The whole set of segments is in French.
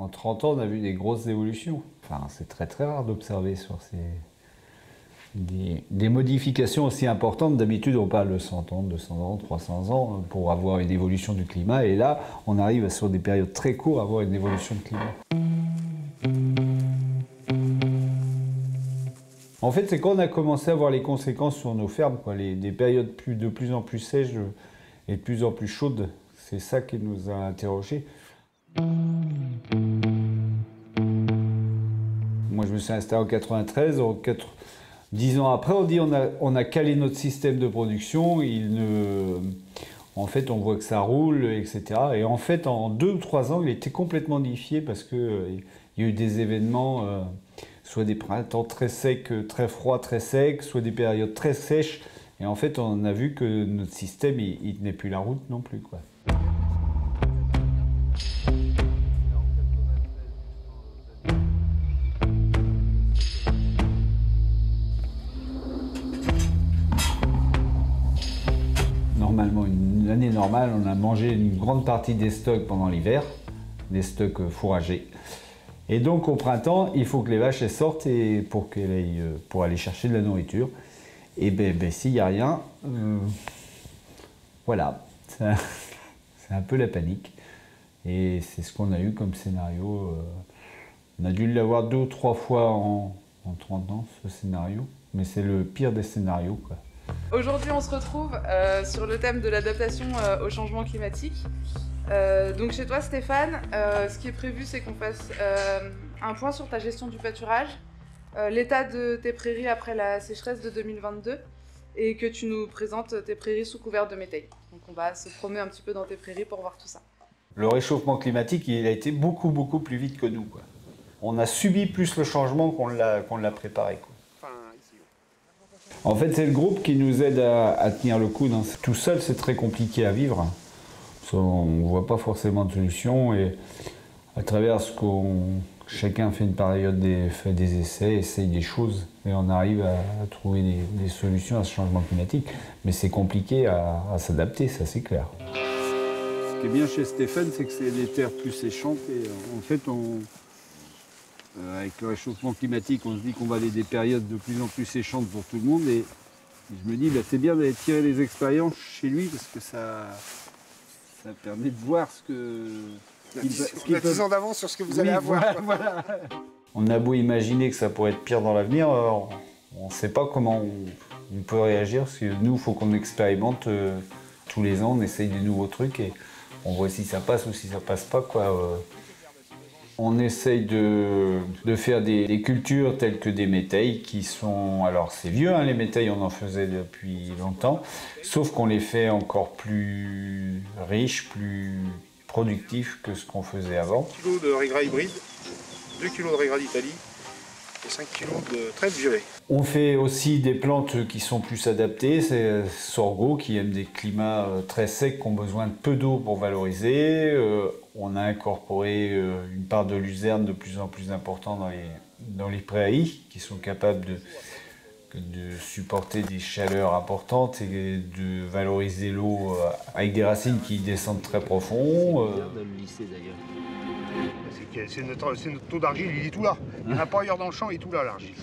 En 30 ans, on a vu des grosses évolutions. Enfin, c'est très très rare d'observer sur des modifications aussi importantes. D'habitude, on parle de 100 ans, 200 ans, 300 ans pour avoir une évolution du climat. Et là, on arrive sur des périodes très courtes à avoir une évolution de climat. En fait, c'est quand on a commencé à voir les conséquences sur nos fermes, quoi, des périodes de plus en plus sèches et de plus en plus chaudes. C'est ça qui nous a interrogés. Moi, je me suis installé en 93. 10 ans après, on dit on a calé notre système de production. En fait, on voit que ça roule, etc. Et en fait, en 2 ou 3 ans, il était complètement modifié parce qu'il y a eu des événements, soit des printemps très secs, très froids, très secs, soit des périodes très sèches. Et en fait, on a vu que notre système, il tenait plus la route non plus, quoi. Normalement, une année normale, on a mangé une grande partie des stocks pendant l'hiver, des stocks fourragers. Et donc au printemps, il faut que les vaches elles sortent pour aller chercher de la nourriture. Et s'il n'y a rien, voilà, c'est un peu la panique. Et c'est ce qu'on a eu comme scénario. On a dû l'avoir 2 ou 3 fois en 30 ans, ce scénario. Mais c'est le pire des scénarios, quoi. Aujourd'hui, on se retrouve sur le thème de l'adaptation au changement climatique. Donc chez toi, Stéphane, ce qui est prévu, c'est qu'on fasse un point sur ta gestion du pâturage, l'état de tes prairies après la sécheresse de 2022 et que tu nous présentes tes prairies sous couvert de méthane. Donc on va se promener un petit peu dans tes prairies pour voir tout ça. Le réchauffement climatique, il a été beaucoup, beaucoup plus vite que nous, quoi. On a subi plus le changement qu'on l'a préparé, quoi. En fait, c'est le groupe qui nous aide à tenir le coup. Tout seul, c'est très compliqué à vivre. On ne voit pas forcément de solution. Et à travers chacun fait une période, fait des essais, essaye des choses. Et on arrive à trouver des solutions à ce changement climatique. Mais c'est compliqué à s'adapter, ça c'est clair. Ce qui est bien chez Stéphane, c'est que c'est des terres plus séchantes. Et en fait, avec le réchauffement climatique, on se dit qu'on va aller des périodes de plus en plus séchantes pour tout le monde. Et je me dis, c'est bien d'aller tirer les expériences chez lui parce que ça permet de voir ce qu'il peut... 10 ans d'avance sur ce que vous allez avoir. Voilà. On a beau imaginer que ça pourrait être pire dans l'avenir, on ne sait pas comment on peut réagir. Parce que nous, il faut qu'on expérimente tous les ans, on essaye des nouveaux trucs et on voit si ça passe ou si ça passe pas, quoi. On essaye de faire des cultures telles que des métailles qui sont... Alors c'est vieux, hein, les métailles, on en faisait depuis longtemps, sauf qu'on les fait encore plus riches, plus productifs que ce qu'on faisait avant. 1 kg de Régra hybride, 2 kg de Régra d'Italie et 5 kg de trèfle violet. On fait aussi des plantes qui sont plus adaptées, c'est sorgho qui aime des climats très secs, qui ont besoin de peu d'eau pour valoriser. On a incorporé une part de luzerne de plus en plus importante dans les prairies, qui sont capables de supporter des chaleurs importantes et de valoriser l'eau avec des racines qui descendent très profond. C'est notre taux d'argile, il est tout là. Il n'y en a pas ailleurs dans le champ, il est tout là l'argile.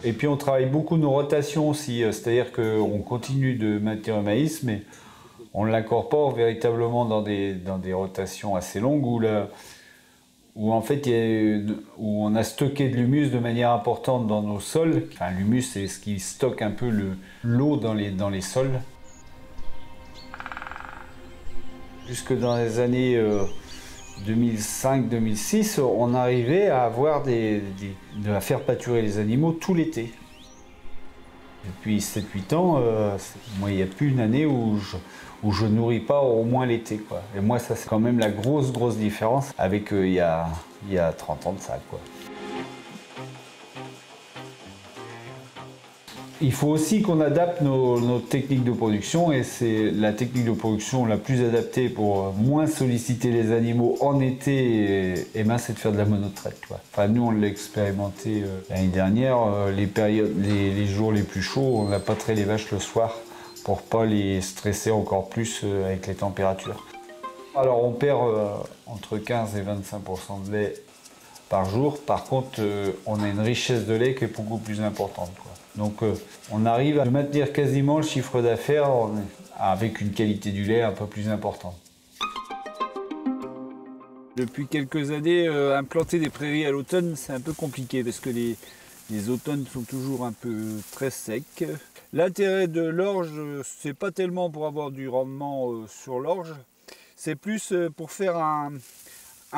Et puis on travaille beaucoup nos rotations aussi, c'est-à-dire qu'on continue de maintenir le maïs, mais on l'incorpore véritablement dans des rotations assez longues où en fait où on a stocké de l'humus de manière importante dans nos sols. Enfin, l'humus, c'est ce qui stocke un peu l'eau dans les sols. Jusque dans les années 2005-2006, on arrivait à avoir à faire pâturer les animaux tout l'été. Depuis 7-8 ans, moi, il n'y a plus une année où je nourris pas au moins l'été, quoi. Et moi, ça, c'est quand même la grosse différence avec il y a 30 ans de ça, quoi. Il faut aussi qu'on adapte nos techniques de production et c'est la technique de production la plus adaptée pour moins solliciter les animaux en été c'est de faire de la monotraite, quoi. Enfin, nous, on l'a expérimenté l'année dernière. Les jours les plus chauds, on n'a pas traité les vaches le soir pour pas les stresser encore plus avec les températures. Alors, on perd entre 15 et 25% de lait par jour. Par contre, on a une richesse de lait qui est beaucoup plus importante, quoi. Donc on arrive à maintenir quasiment le chiffre d'affaires avec une qualité du lait un peu plus importante. Depuis quelques années, implanter des prairies à l'automne, c'est un peu compliqué parce que les automnes sont toujours un peu très secs. L'intérêt de l'orge, c'est pas tellement pour avoir du rendement sur l'orge, c'est plus pour faire un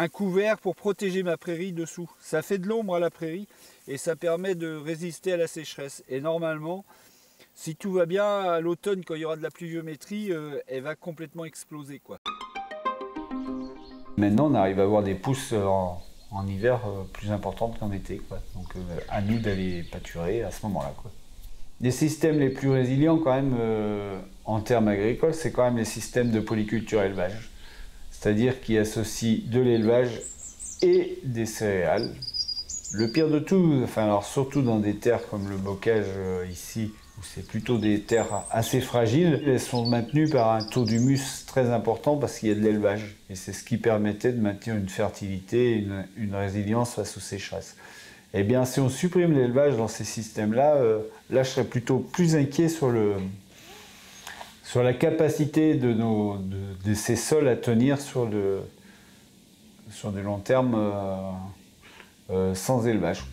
couvert pour protéger ma prairie dessous. Ça fait de l'ombre à la prairie et ça permet de résister à la sécheresse. Et normalement, si tout va bien, à l'automne, quand il y aura de la pluviométrie, elle va complètement exploser, quoi. Maintenant, on arrive à avoir des pousses en hiver plus importantes qu'en été, quoi. Donc à nous d'aller pâturer à ce moment-là, quoi. Les systèmes les plus résilients quand même en termes agricoles, c'est quand même les systèmes de polyculture élevage. C'est-à-dire qui associent de l'élevage et des céréales. Le pire de tout, enfin alors surtout dans des terres comme le bocage ici, où c'est plutôt des terres assez fragiles, elles sont maintenues par un taux d'humus très important parce qu'il y a de l'élevage. Et c'est ce qui permettait de maintenir une fertilité, une résilience face aux sécheresses. Eh bien, si on supprime l'élevage dans ces systèmes-là, là je serais plutôt plus inquiet sur la capacité de ces sols à tenir sur du long terme sans élevage.